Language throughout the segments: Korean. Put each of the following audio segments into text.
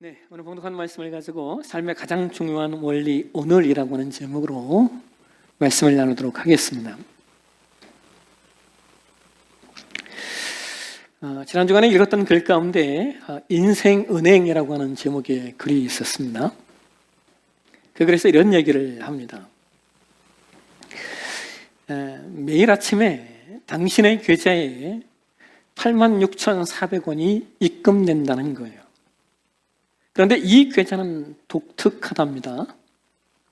네, 오늘 봉독한 말씀을 가지고 삶의 가장 중요한 원리 오늘이라고 하는 제목으로 말씀을 나누도록 하겠습니다. 지난 주간에 읽었던 글 가운데 인생은행이라고 하는 제목의 글이 있었습니다. 그 글에서 이런 얘기를 합니다. 매일 아침에 당신의 계좌에 86,400원이 입금된다는 거예요. 그런데 이 계좌는 독특하답니다.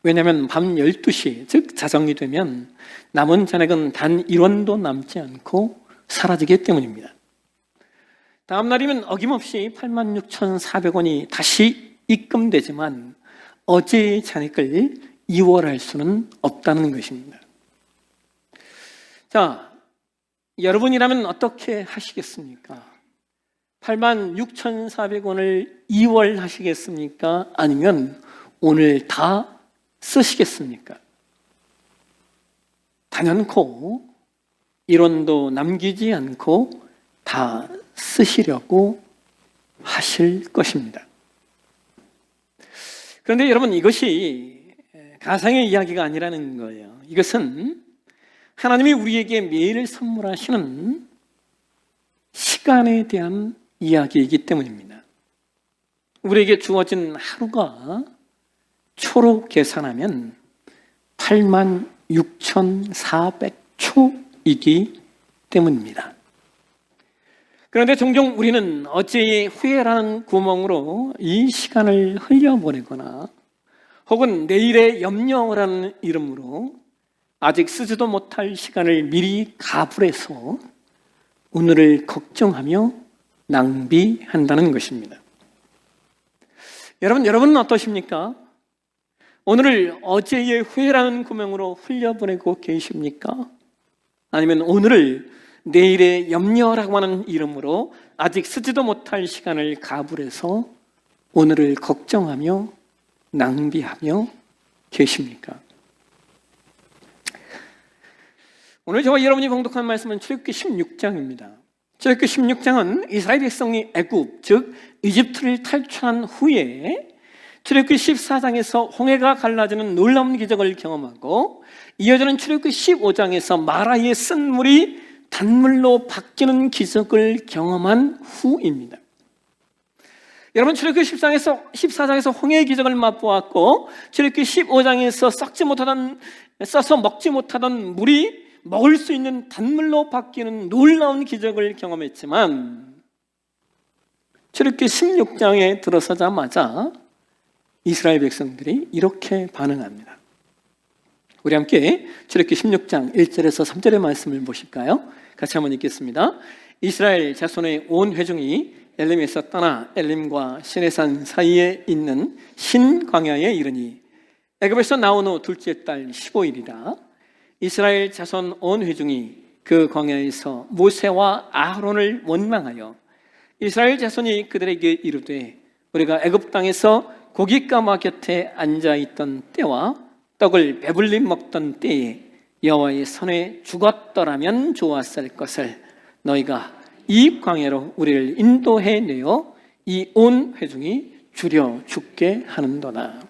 왜냐하면 밤 12시, 즉 자정이 되면 남은 잔액은 단 1원도 남지 않고 사라지기 때문입니다. 다음 날이면 어김없이 86,400원이 다시 입금되지만 어제의 잔액을 이월할 수는 없다는 것입니다. 자, 여러분이라면 어떻게 하시겠습니까? 86,400원을 이월하시겠습니까? 아니면 오늘 다 쓰시겠습니까? 단연코 1원도 남기지 않고 다 쓰시려고 하실 것입니다. 그런데 여러분, 이것이 가상의 이야기가 아니라는 거예요. 이것은 하나님이 우리에게 매일 선물하시는 시간에 대한 이야기이기 때문입니다. 우리에게 주어진 하루가 초로 계산하면 86,400초이기 때문입니다. 그런데 종종 우리는 어제의 후회라는 구멍으로 이 시간을 흘려보내거나 혹은 내일의 염려라는 이름으로 아직 쓰지도 못할 시간을 미리 가불해서 오늘을 걱정하며 낭비한다는 것입니다. 여러분은 어떠십니까? 오늘을 어제의 후회라는 구멍으로 흘려보내고 계십니까? 아니면 오늘을 내일의 염려라고 하는 이름으로 아직 쓰지도 못할 시간을 가불해서 오늘을 걱정하며 낭비하며 계십니까? 오늘 저와 여러분이 봉독한 말씀은 출애굽기 16장입니다. 출애굽기 16장은 이스라엘 백성이 애굽, 즉 이집트를 탈출한 후에 출애굽기 14장에서 홍해가 갈라지는 놀라운 기적을 경험하고 이어지는 출애굽기 15장에서 마라의 쓴물이 단물로 바뀌는 기적을 경험한 후입니다. 여러분, 출애굽기 14장에서 홍해의 기적을 맛보았고 출애굽기 15장에서 썩어서 먹지 못하던 물이 먹을 수 있는 단물로 바뀌는 놀라운 기적을 경험했지만 출애굽기 16장에 들어서자마자 이스라엘 백성들이 이렇게 반응합니다. 우리 함께 출애굽기 16장 1절에서 3절의 말씀을 보실까요? 같이 한번 읽겠습니다. 이스라엘 자손의 온 회중이 엘림에서 떠나 엘림과 시내산 사이에 있는 신광야에 이르니 애굽에서 나온 후 둘째 달 15일이라 이스라엘 자손 온 회중이 그 광야에서 모세와 아론을 원망하여 이스라엘 자손이 그들에게 이르되 우리가 애굽 땅에서 고깃가마 곁에 앉아있던 때와 떡을 배불리 먹던 때에 여호와의 손에 죽었더라면 좋았을 것을 너희가 이 광야로 우리를 인도해 내어 이 온 회중이 줄여 죽게 하는도다.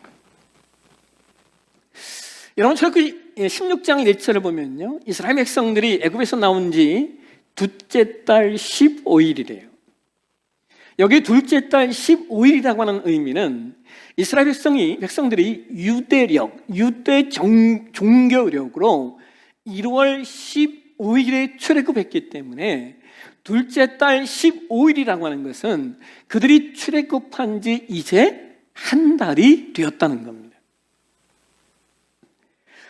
여러분, 출애굽기 16장 1절을 보면요, 이스라엘 백성들이 애굽에서 나온 지 둘째 달 15일이래요. 여기 둘째 달 15일이라고 하는 의미는 이스라엘 백성들이 유대 종교력으로 1월 15일에 출애굽했기 때문에 둘째 달 15일이라고 하는 것은 그들이 출애굽한 지 이제 한 달이 되었다는 겁니다.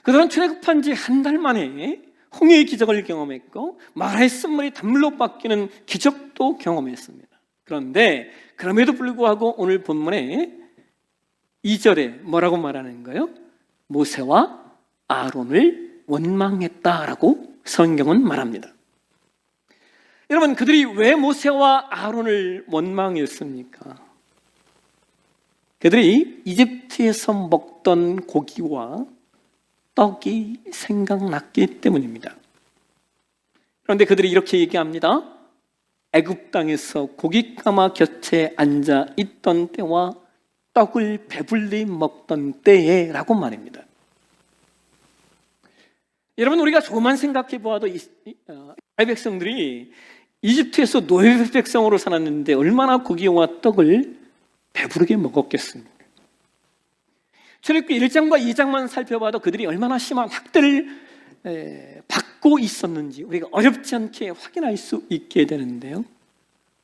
그들은 출애굽한 지 한 달 만에 홍해의 기적을 경험했고 마라의 쓴물이 단물로 바뀌는 기적도 경험했습니다. 그런데 그럼에도 불구하고 오늘 본문에 2절에 뭐라고 말하는 거예요? 모세와 아론을 원망했다라고 성경은 말합니다. 여러분, 그들이 왜 모세와 아론을 원망했습니까? 그들이 이집트에서 먹던 고기와 떡이 생각났기 때문입니다. 그런데 그들이 이렇게 얘기합니다. 애굽 땅에서 고깃가마 곁에 앉아 있던 때와 떡을 배불리 먹던 때에라고 말입니다. 여러분, 우리가 조금만 생각해 보아도 이스라엘 백성들이 이집트에서 노예 백성으로 살았는데 얼마나 고기와 떡을 배부르게 먹었겠습니까? 출애굽기 1장과 2장만 살펴봐도 그들이 얼마나 심한 학대를 받고 있었는지 우리가 어렵지 않게 확인할 수 있게 되는데요.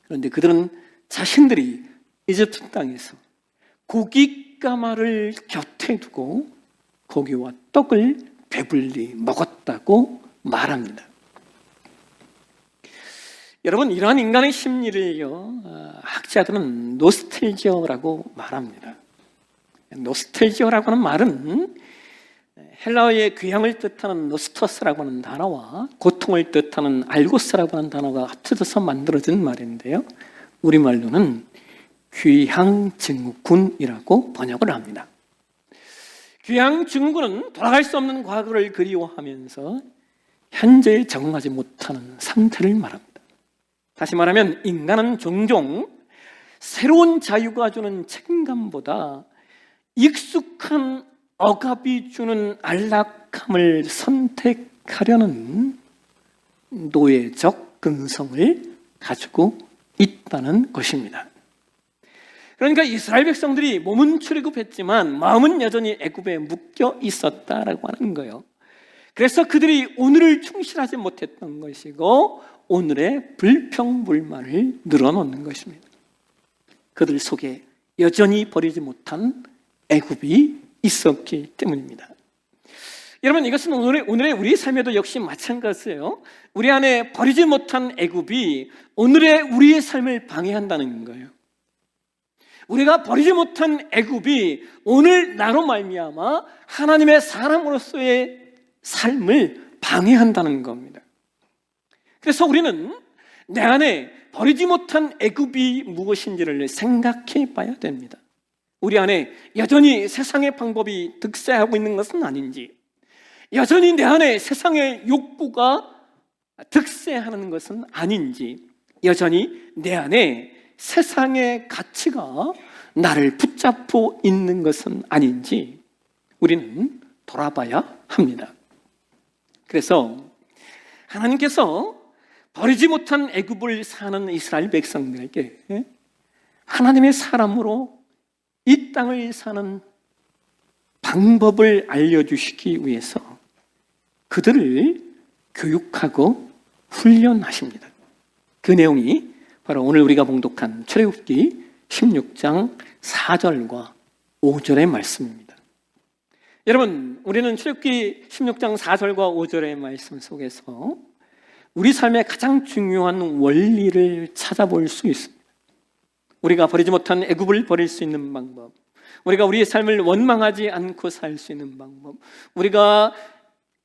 그런데 그들은 자신들이 이집트 땅에서 고깃가마를 곁에 두고 고기와 떡을 배불리 먹었다고 말합니다. 여러분, 이러한 인간의 심리를요, 학자들은 노스텔지어라고 말합니다. 노스텔지어라고 하는 말은 헬라어의 귀향을 뜻하는 노스터스라고 하는 단어와 고통을 뜻하는 알고스라고 하는 단어가 합쳐져서 만들어진 말인데요, 우리말로는 귀향증후군이라고 번역을 합니다. 귀향증후군은 돌아갈 수 없는 과거를 그리워하면서 현재에 적응하지 못하는 상태를 말합니다. 다시 말하면 인간은 종종 새로운 자유가 주는 책임감보다 익숙한 억압이 주는 안락함을 선택하려는 노예적 근성을 가지고 있다는 것입니다. 그러니까 이스라엘 백성들이 몸은 출애굽했지만 마음은 여전히 애굽에 묶여 있었다라고 하는 거예요. 그래서 그들이 오늘을 충실하지 못했던 것이고 오늘의 불평불만을 늘어놓는 것입니다. 그들 속에 여전히 버리지 못한 애굽이 있었기 때문입니다. 여러분, 이것은 오늘의 우리 삶에도 역시 마찬가지예요. 우리 안에 버리지 못한 애굽이 오늘의 우리의 삶을 방해한다는 거예요. 우리가 버리지 못한 애굽이 오늘 나로 말미암아 하나님의 사람으로서의 삶을 방해한다는 겁니다. 그래서 우리는 내 안에 버리지 못한 애굽이 무엇인지를 생각해 봐야 됩니다. 우리 안에 여전히 세상의 방법이 득세하고 있는 것은 아닌지, 여전히 내 안에 세상의 욕구가 득세하는 것은 아닌지, 여전히 내 안에 세상의 가치가 나를 붙잡고 있는 것은 아닌지 우리는 돌아봐야 합니다. 그래서 하나님께서 버리지 못한 애굽을 사는 이스라엘 백성들에게 하나님의 사람으로 이 땅을 사는 방법을 알려주시기 위해서 그들을 교육하고 훈련하십니다. 그 내용이 바로 오늘 우리가 봉독한 출애굽기 16장 4절과 5절의 말씀입니다. 여러분, 우리는 출애굽기 16장 4절과 5절의 말씀 속에서 우리 삶의 가장 중요한 원리를 찾아볼 수 있습니다. 우리가 버리지 못한 애굽을 버릴 수 있는 방법, 우리가 우리의 삶을 원망하지 않고 살 수 있는 방법, 우리가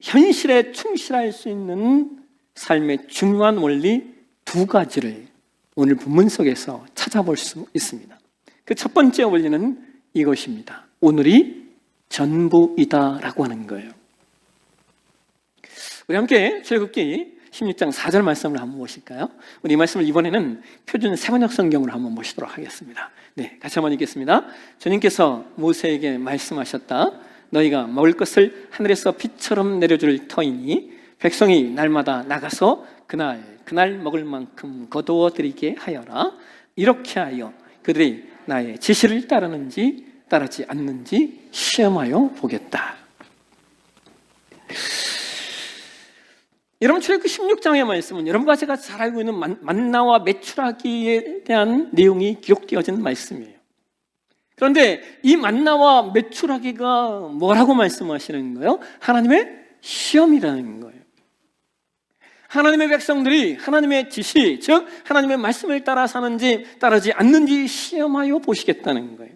현실에 충실할 수 있는 삶의 중요한 원리 두 가지를 오늘 본문 속에서 찾아볼 수 있습니다. 그 첫 번째 원리는 이것입니다. 오늘이 전부이다라고 하는 거예요. 우리 함께 출애굽기 16장 4절 말씀을 한번 보실까요? 우리 이 말씀을 이번에는 표준 세번역 성경으로 한번 보시도록 하겠습니다. 네, 같이 한번 읽겠습니다. 주님께서 모세에게 말씀하셨다. 너희가 먹을 것을 하늘에서 비처럼 내려줄 터이니 백성이 날마다 나가서 그날 먹을 만큼 거두어 드리게 하여라. 이렇게 하여 그들이 나의 지시를 따르는지 따르지 않는지 시험하여 보겠다. 여러분, 출애굽기 16장의 말씀은 여러분과 제가 잘 알고 있는 만나와 메추라기에 대한 내용이 기록되어진 말씀이에요. 그런데 이 만나와 메추라기가 뭐라고 말씀하시는 거예요? 하나님의 시험이라는 거예요. 하나님의 백성들이 하나님의 지시, 즉 하나님의 말씀을 따라 사는지 따르지 않는지 시험하여 보시겠다는 거예요.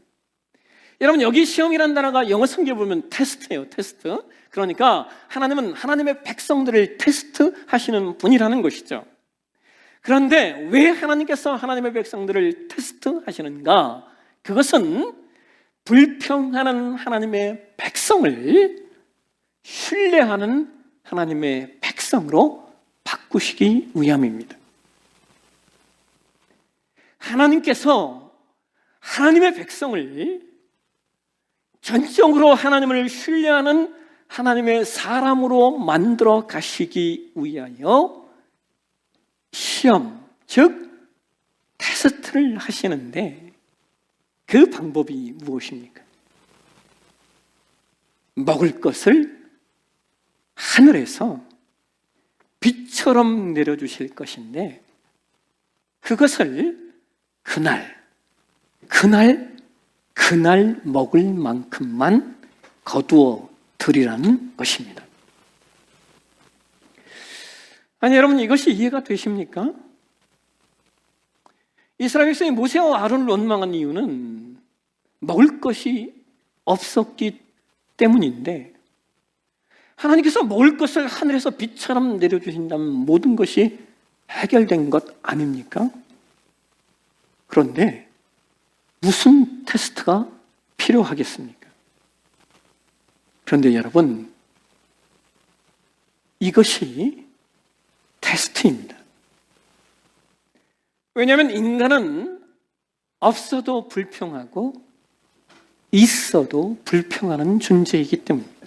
여러분, 여기 시험이라는 단어가 영어 성경에 보면 테스트예요. 테스트. 그러니까 하나님은 하나님의 백성들을 테스트하시는 분이라는 것이죠. 그런데 왜 하나님께서 하나님의 백성들을 테스트하시는가? 그것은 불평하는 하나님의 백성을 신뢰하는 하나님의 백성으로 바꾸시기 위함입니다. 하나님께서 하나님의 백성을 전적으로 하나님을 신뢰하는 하나님의 사람으로 만들어 가시기 위하여 시험, 즉 테스트를 하시는데 그 방법이 무엇입니까? 먹을 것을 하늘에서 빛처럼 내려주실 것인데 그것을 그날 먹을 만큼만 거두어 드리라는 것입니다. 아니 여러분, 이것이 이해가 되십니까? 이스라엘 백성이 모세와 아론을 원망한 이유는 먹을 것이 없었기 때문인데 하나님께서 먹을 것을 하늘에서 빛처럼 내려주신다면 모든 것이 해결된 것 아닙니까? 그런데 무슨 테스트가 필요하겠습니까? 그런데 여러분, 이것이 테스트입니다. 왜냐하면 인간은 없어도 불평하고 있어도 불평하는 존재이기 때문입니다.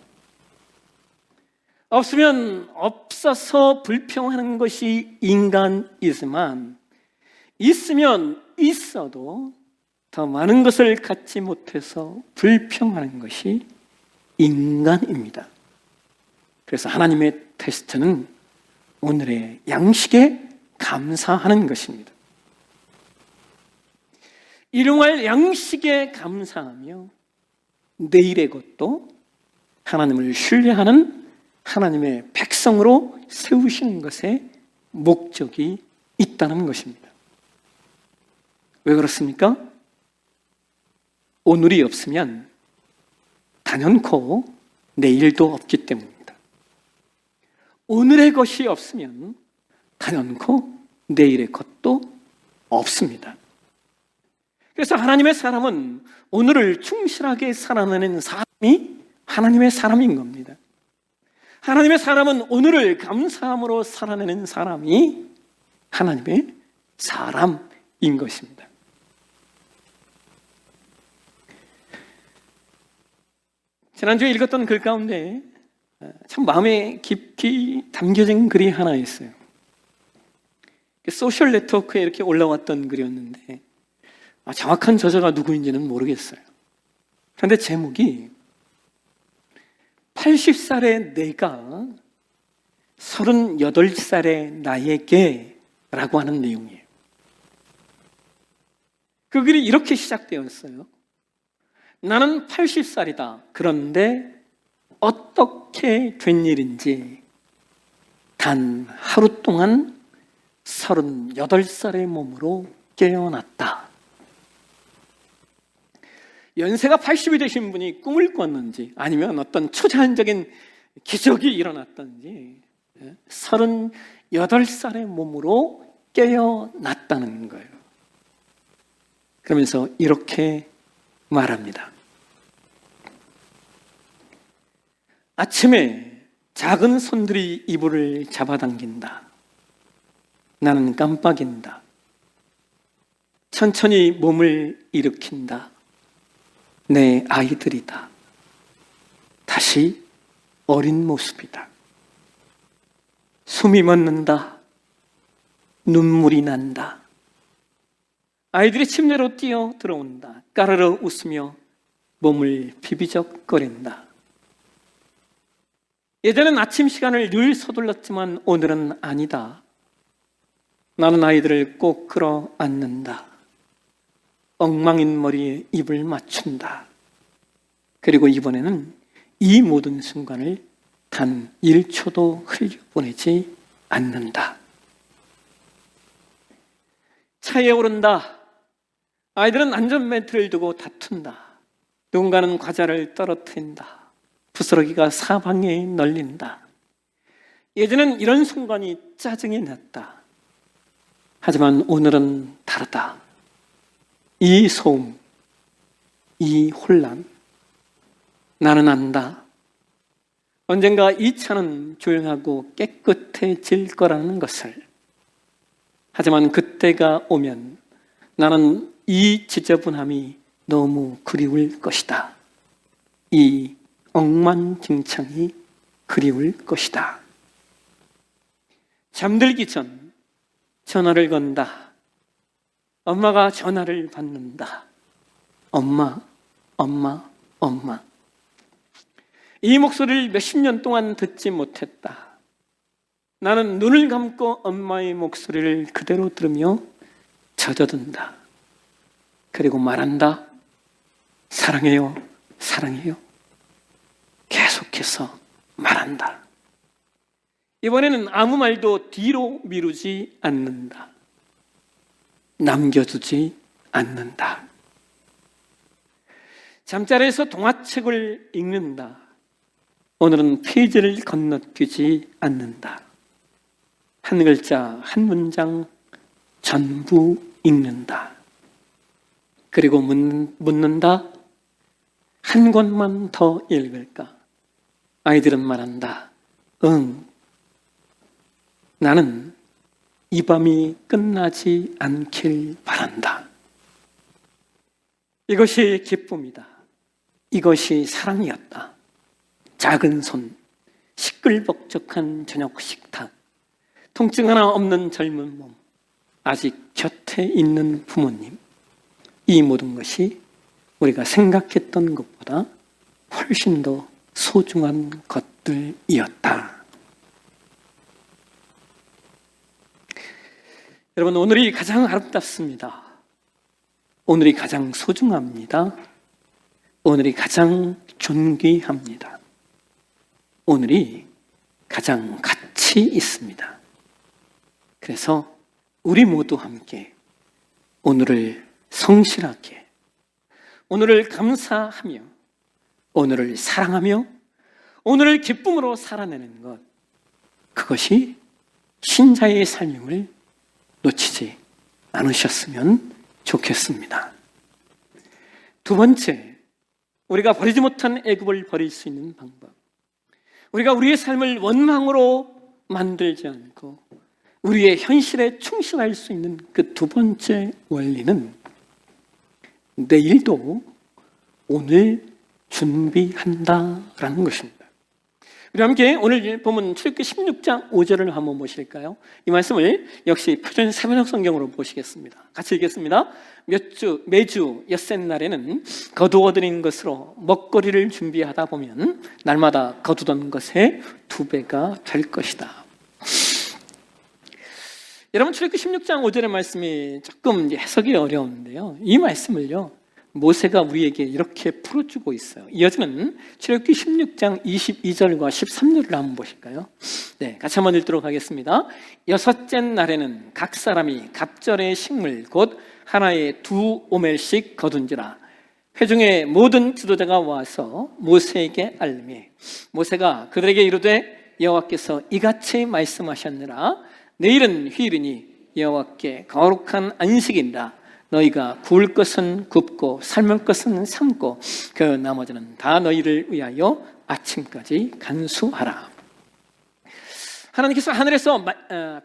없으면 없어서 불평하는 것이 인간이지만 있으면 있어도 더 많은 것을 갖지 못해서 불평하는 것이 인간입니다. 그래서 하나님의 테스트는 오늘의 양식에 감사하는 것입니다. 일용할 양식에 감사하며 내일의 것도 하나님을 신뢰하는 하나님의 백성으로 세우시는 것에 목적이 있다는 것입니다. 왜 그렇습니까? 오늘이 없으면 단연코 내일도 없기 때문입니다. 오늘의 것이 없으면 단연코 내일의 것도 없습니다. 그래서 하나님의 사람은 오늘을 충실하게 살아내는 사람이 하나님의 사람인 겁니다. 하나님의 사람은 오늘을 감사함으로 살아내는 사람이 하나님의 사람인 것입니다. 지난주에 읽었던 글 가운데 참 마음에 깊이 담겨진 글이 하나 있어요. 소셜 네트워크에 이렇게 올라왔던 글이었는데 정확한 저자가 누구인지는 모르겠어요. 그런데 제목이 80살의 내가 38살의 나에게 라고 하는 내용이에요. 그 글이 이렇게 시작되었어요. 나는 80살이다. 그런데 어떻게 된 일인지 단 하루 동안 38살의 몸으로 깨어났다. 연세가 80이 되신 분이 꿈을 꿨는지 아니면 어떤 초자연적인 기적이 일어났던지 38살의 몸으로 깨어났다는 거예요. 그러면서 이렇게 말합니다. 아침에 작은 손들이 이불을 잡아당긴다. 나는 깜빡인다. 천천히 몸을 일으킨다. 내 아이들이다. 다시 어린 모습이다. 숨이 멎는다. 눈물이 난다. 아이들이 침대로 뛰어 들어온다. 까르르 웃으며 몸을 비비적거린다. 예전엔 아침 시간을 늘 서둘렀지만 오늘은 아니다. 나는 아이들을 꼭 끌어안는다. 엉망인 머리에 입을 맞춘다. 그리고 이번에는 이 모든 순간을 단 1초도 흘려보내지 않는다. 차에 오른다. 아이들은 안전벨트를 두고 다툰다. 누군가는 과자를 떨어뜨린다. 부스러기가 사방에 널린다. 예전엔 이런 순간이 짜증이 났다. 하지만 오늘은 다르다. 이 소음, 이 혼란, 나는 안다. 언젠가 이 차는 조용하고 깨끗해질 거라는 것을. 하지만 그때가 오면 나는 이 지저분함이 너무 그리울 것이다. 이 억만증창이 그리울 것이다. 잠들기 전 전화를 건다. 엄마가 전화를 받는다. 엄마, 엄마, 엄마. 이 목소리를 몇십 년 동안 듣지 못했다. 나는 눈을 감고 엄마의 목소리를 그대로 들으며 젖어든다. 그리고 말한다. 사랑해요, 사랑해요. 계속해서 말한다. 이번에는 아무 말도 뒤로 미루지 않는다. 남겨두지 않는다. 잠자리에서 동화책을 읽는다. 오늘은 페이지를 건너뛰지 않는다. 한 글자, 한 문장 전부 읽는다. 그리고 묻는다. 한 권만 더 읽을까? 아이들은 말한다. 응. 나는 이 밤이 끝나지 않길 바란다. 이것이 기쁨이다. 이것이 사랑이었다. 작은 손, 시끌벅적한 저녁 식탁, 통증 하나 없는 젊은 몸, 아직 곁에 있는 부모님. 이 모든 것이 우리가 생각했던 것보다 훨씬 더 소중한 것들이었다. 여러분, 오늘이 가장 아름답습니다. 오늘이 가장 소중합니다. 오늘이 가장 존귀합니다. 오늘이 가장 가치 있습니다. 그래서 우리 모두 함께 오늘을 성실하게, 오늘을 감사하며, 오늘을 사랑하며, 오늘을 기쁨으로 살아내는 것, 그것이 신자의 삶임을 놓치지 않으셨으면 좋겠습니다. 두 번째, 우리가 버리지 못한 애굽을 버릴 수 있는 방법. 우리가 우리의 삶을 원망으로 만들지 않고 우리의 현실에 충실할 수 있는 그 두 번째 원리는 내일도 오늘 준비한다라는 것입니다. 우리 함께 오늘 보면 출애굽기 16장 5절을 한번 보실까요? 이 말씀을 역시 표준 세번역 성경으로 보시겠습니다. 같이 읽겠습니다. 매주 엿새날에는 거두어들인 것으로 먹거리를 준비하다 보면 날마다 거두던 것의 2배가 될 것이다. 여러분, 출애굽기 16장 5절의 말씀이 조금 해석이 어려운데요, 이 말씀을요 모세가 우리에게 이렇게 풀어주고 있어요. 이어지는 출애굽기 16장 22절과 13절을 한번 보실까요? 네, 같이 한번 읽도록 하겠습니다. 여섯째 날에는 각 사람이 갑절의 식물 곧 하나에 2오멜씩 거둔지라. 회중의 모든 지도자가 와서 모세에게 알림해 모세가 그들에게 이르되 여호와께서 이같이 말씀하셨느라 내일은 휴일이니 여호와께 거룩한 안식이니라. 너희가 구울 것은 굽고 삶을 것은 삶고 그 나머지는 다 너희를 위하여 아침까지 간수하라. 하나님께서 하늘에서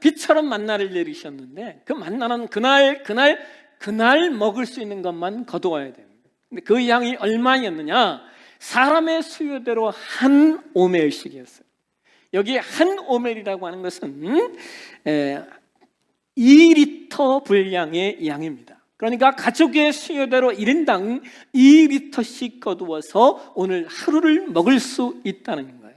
비처럼 만나를 내리셨는데 그 만나는 그날 먹을 수 있는 것만 거두어야 됩니다. 근데 그 양이 얼마였느냐? 사람의 수요대로 한 오멜씩이었어요. 여기 한 오멜이라고 하는 것은 2리터 분량의 양입니다. 그러니까 가족의 수요대로 1인당 2리터씩 거두어서 오늘 하루를 먹을 수 있다는 거예요.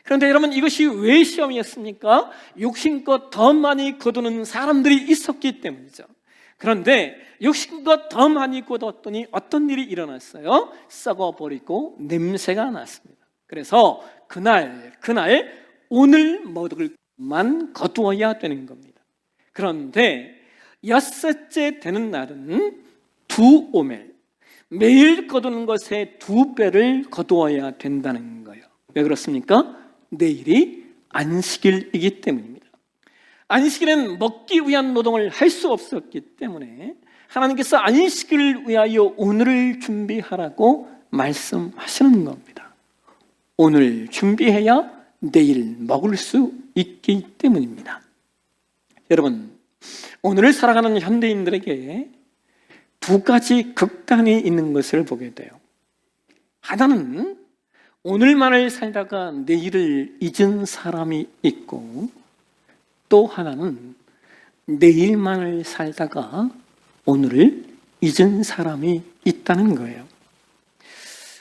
그런데 여러분, 이것이 왜 시험이었습니까? 욕심껏 더 많이 거두는 사람들이 있었기 때문이죠. 그런데 욕심껏 더 많이 거두었더니 어떤 일이 일어났어요? 썩어버리고 냄새가 났습니다. 그래서 그날 오늘 먹을 것만 거두어야 되는 겁니다. 그런데 엿새째 되는 날은 2오멜, 매일 거두는 것의 2배를 거두어야 된다는 거예요. 왜 그렇습니까? 내일이 안식일이기 때문입니다. 안식일은 먹기 위한 노동을 할 수 없었기 때문에 하나님께서 안식일을 위하여 오늘을 준비하라고 말씀하시는 겁니다. 오늘 준비해야 내일 먹을 수 있기 때문입니다. 여러분, 오늘을 살아가는 현대인들에게 두 가지 극단이 있는 것을 보게 돼요. 하나는 오늘만을 살다가 내일을 잊은 사람이 있고, 또 하나는 내일만을 살다가 오늘을 잊은 사람이 있다는 거예요.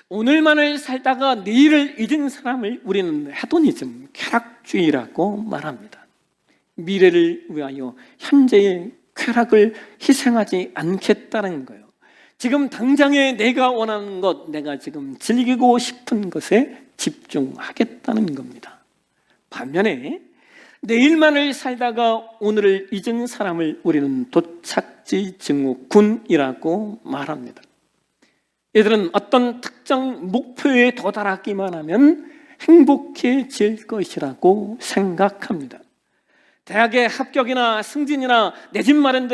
오늘만을 살다가 내일을 잊은 사람을 우리는 헤도니즘, 쾌락주의라고 말합니다. 미래를 위하여 현재의 쾌락을 희생하지 않겠다는 거예요. 지금 당장에 내가 원하는 것, 내가 지금 즐기고 싶은 것에 집중하겠다는 겁니다. 반면에 내일만을 살다가 오늘을 잊은 사람을 우리는 도착지 증후군이라고 말합니다. 얘들은 어떤 특정 목표에 도달하기만 하면 행복해질 것이라고 생각합니다. 대학의 합격이나 승진이나 내 집 마련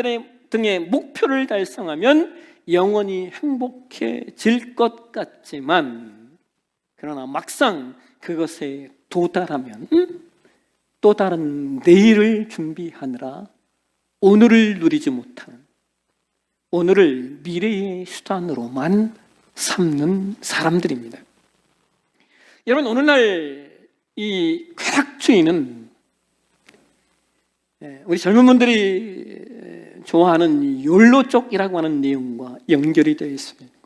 등의 목표를 달성하면 영원히 행복해질 것 같지만, 그러나 막상 그것에 도달하면 또 다른 내일을 준비하느라 오늘을 누리지 못하는, 오늘을 미래의 수단으로만 삼는 사람들입니다. 여러분, 오늘날 이 쾌락주의는 우리 젊은 분들이 좋아하는 욜로 쪽이라고 하는 내용과 연결이 되어 있습니다.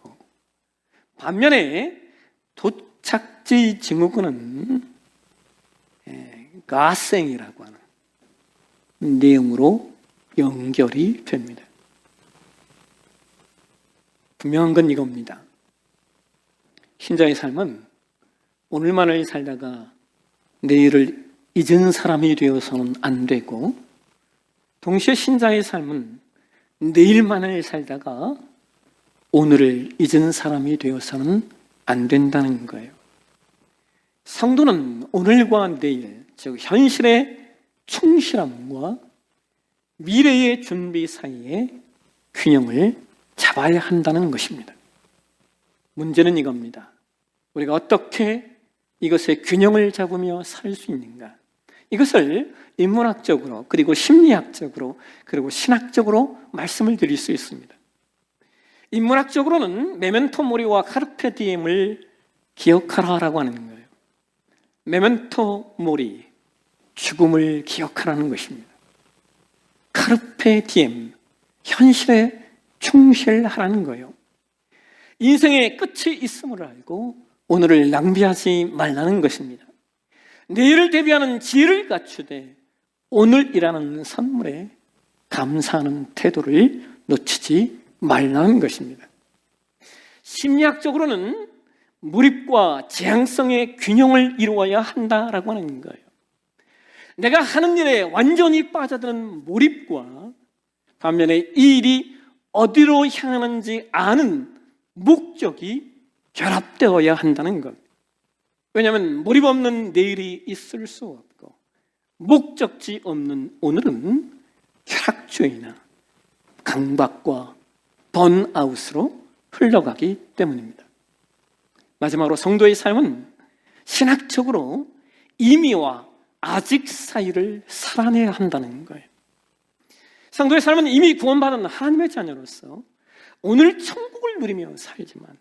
반면에 도착지 증후군은 가생이라고 하는 내용으로 연결이 됩니다. 분명한 건 이겁니다. 신자의 삶은 오늘만을 살다가 내일을 잊은 사람이 되어서는 안 되고, 동시에 신자의 삶은 내일만을 살다가 오늘을 잊은 사람이 되어서는 안 된다는 거예요. 성도는 오늘과 내일, 즉 현실의 충실함과 미래의 준비 사이에 균형을 잡아야 한다는 것입니다. 문제는 이겁니다. 우리가 어떻게 이것의 균형을 잡으며 살 수 있는가? 이것을 인문학적으로, 그리고 심리학적으로, 그리고 신학적으로 말씀을 드릴 수 있습니다. 인문학적으로는 메멘토 모리와 카르페 디엠을 기억하라라고 하는 거예요. 메멘토 모리, 죽음을 기억하라는 것입니다. 카르페 디엠, 현실에 충실하라는 거예요. 인생의 끝이 있음을 알고 오늘을 낭비하지 말라는 것입니다. 내일을 대비하는 지혜를 갖추되 오늘이라는 선물에 감사하는 태도를 놓치지 말라는 것입니다. 심리학적으로는 몰입과 재앙성의 균형을 이루어야 한다라고 하는 거예요. 내가 하는 일에 완전히 빠져드는 몰입과 반면에 이 일이 어디로 향하는지 아는 목적이 결합되어야 한다는 것. 왜냐하면 몰입 없는 내일이 있을 수 없고, 목적지 없는 오늘은 쾌락주의나 강박과 번아웃으로 흘러가기 때문입니다. 마지막으로 성도의 삶은 신학적으로 이미와 아직 사이를 살아내야 한다는 거예요. 성도의 삶은 이미 구원받은 하나님의 자녀로서 오늘 천국을 누리며 살지만,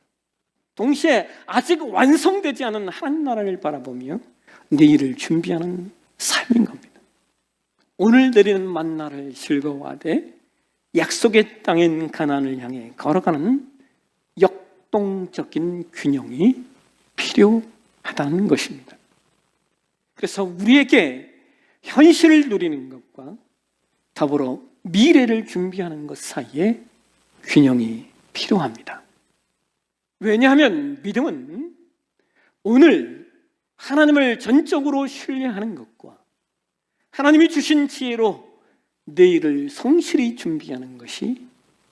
동시에 아직 완성되지 않은 하나님 나라를 바라보며 내일을 준비하는 삶인 겁니다. 오늘 내리는 만나를 즐거워하되 약속의 땅인 가나안을 향해 걸어가는 역동적인 균형이 필요하다는 것입니다. 그래서 우리에게 현실을 누리는 것과 더불어 미래를 준비하는 것 사이에 균형이 필요합니다. 왜냐하면 믿음은 오늘 하나님을 전적으로 신뢰하는 것과 하나님이 주신 지혜로 내일을 성실히 준비하는 것이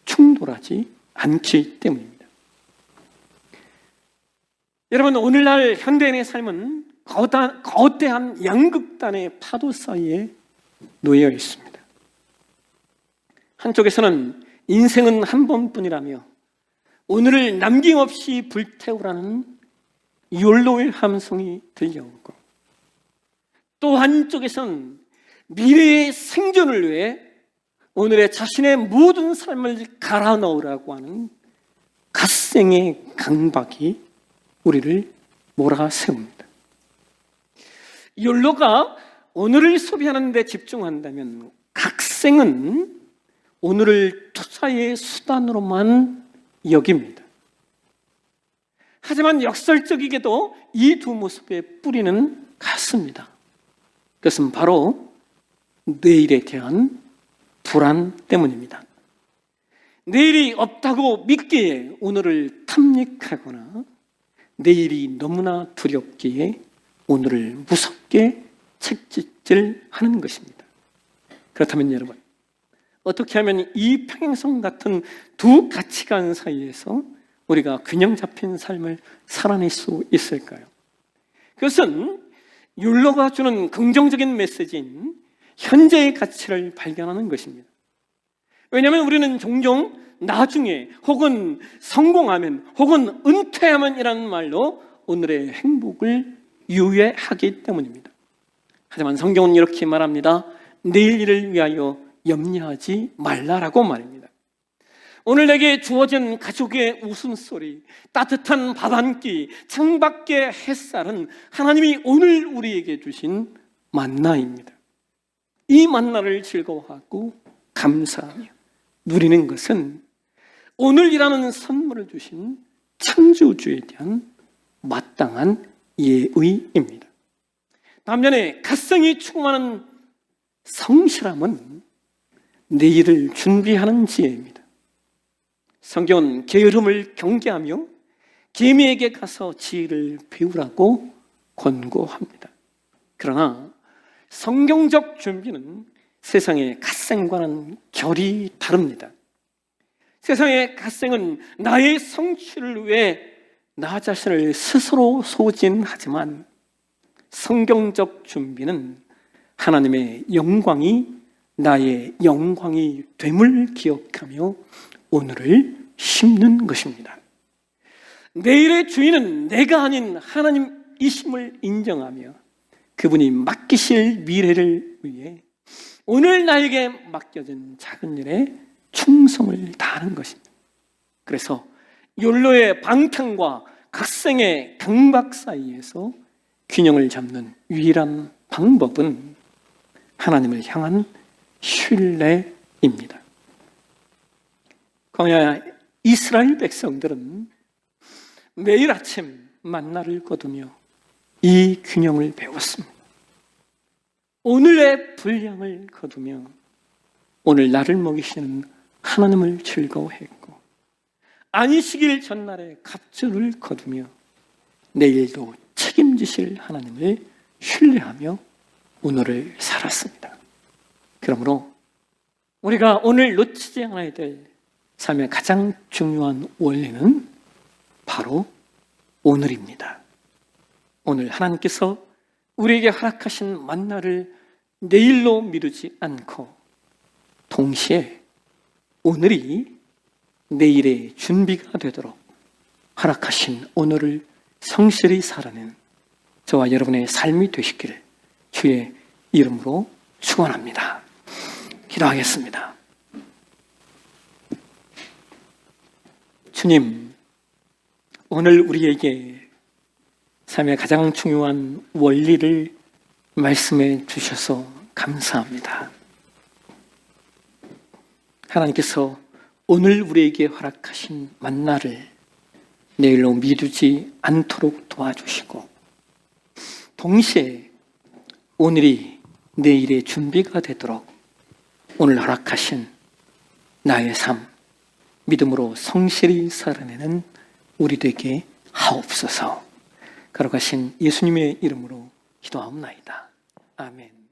충돌하지 않기 때문입니다. 여러분, 오늘날 현대인의 삶은 거대한 양극단의 파도 사이에 놓여 있습니다. 한쪽에서는 인생은 한 번뿐이라며 오늘을 남김없이 불태우라는 욜로의 함성이 들려오고, 또 한쪽에서는 미래의 생존을 위해 오늘의 자신의 모든 삶을 갈아 넣으라고 하는 갓생의 강박이 우리를 몰아세웁니다. 욜로가 오늘을 소비하는 데 집중한다면 각생은 오늘을 투자의 수단으로만 여깁니다. 하지만 역설적이게도 이 두 모습의 뿌리는 같습니다. 그것은 바로 내일에 대한 불안 때문입니다. 내일이 없다고 믿기에 오늘을 탐닉하거나 내일이 너무나 두렵기에 오늘을 무섭게 채찍질하는 것입니다. 그렇다면 여러분, 어떻게 하면 이 평행선 같은 두 가치관 사이에서 우리가 균형 잡힌 삶을 살아낼 수 있을까요? 그것은 율로가 주는 긍정적인 메시지인 현재의 가치를 발견하는 것입니다. 왜냐하면 우리는 종종 나중에 혹은 성공하면 혹은 은퇴하면 이라는 말로 오늘의 행복을 유예하기 때문입니다. 하지만 성경은 이렇게 말합니다. 내일 일을 위하여 염려하지 말라라고 말입니다. 오늘 내게 주어진 가족의 웃음소리, 따뜻한 밥 한 끼, 창밖의 햇살은 하나님이 오늘 우리에게 주신 만나입니다. 이 만나를 즐거워하고 감사하며 누리는 것은 오늘이라는 선물을 주신 창조주에 대한 마땅한 예의입니다. 반면에 갓생이 충만한 성실함은 내일을 준비하는 지혜입니다. 성경은 게으름을 경계하며 개미에게 가서 지혜를 배우라고 권고합니다. 그러나 성경적 준비는 세상의 갓생과는 결이 다릅니다. 세상의 갓생은 나의 성취를 위해 나 자신을 스스로 소진하지만 성경적 준비는 하나님의 영광이 나의 영광이 됨을 기억하며 오늘을 심는 것입니다. 내일의 주인은 내가 아닌 하나님이심을 인정하며 그분이 맡기실 미래를 위해 오늘 나에게 맡겨진 작은 일에 충성을 다하는 것입니다. 그래서 욜로의 방탕과 각생의 강박 사이에서 균형을 잡는 유일한 방법은 하나님을 향한 신뢰입니다. 광야 이스라엘 백성들은 매일 아침 만나를 거두며 이 균형을 배웠습니다. 오늘의 분량을 거두며 오늘 나를 먹이시는 하나님을 즐거워했고 안식일 전날에 갑절을 거두며 내일도 책임지실 하나님을 신뢰하며 오늘을 살았습니다. 그러므로 우리가 오늘 놓치지 않아야 될 삶의 가장 중요한 원리는 바로 오늘입니다. 오늘 하나님께서 우리에게 허락하신 만나를 내일로 미루지 않고 동시에 오늘이 내일의 준비가 되도록 허락하신 오늘을 성실히 살아낸 저와 여러분의 삶이 되시기를 주의 이름으로 축원합니다. 기도하겠습니다. 주님, 오늘 우리에게 삶의 가장 중요한 원리를 말씀해 주셔서 감사합니다. 하나님께서 오늘 우리에게 허락하신 만나를 내일로 미루지 않도록 도와주시고 동시에 오늘이 내일의 준비가 되도록 오늘 허락하신 나의 삶 믿음으로 성실히 살아내는 우리 되게 하옵소서. 걸어가신 예수님의 이름으로 기도하옵나이다. 아멘.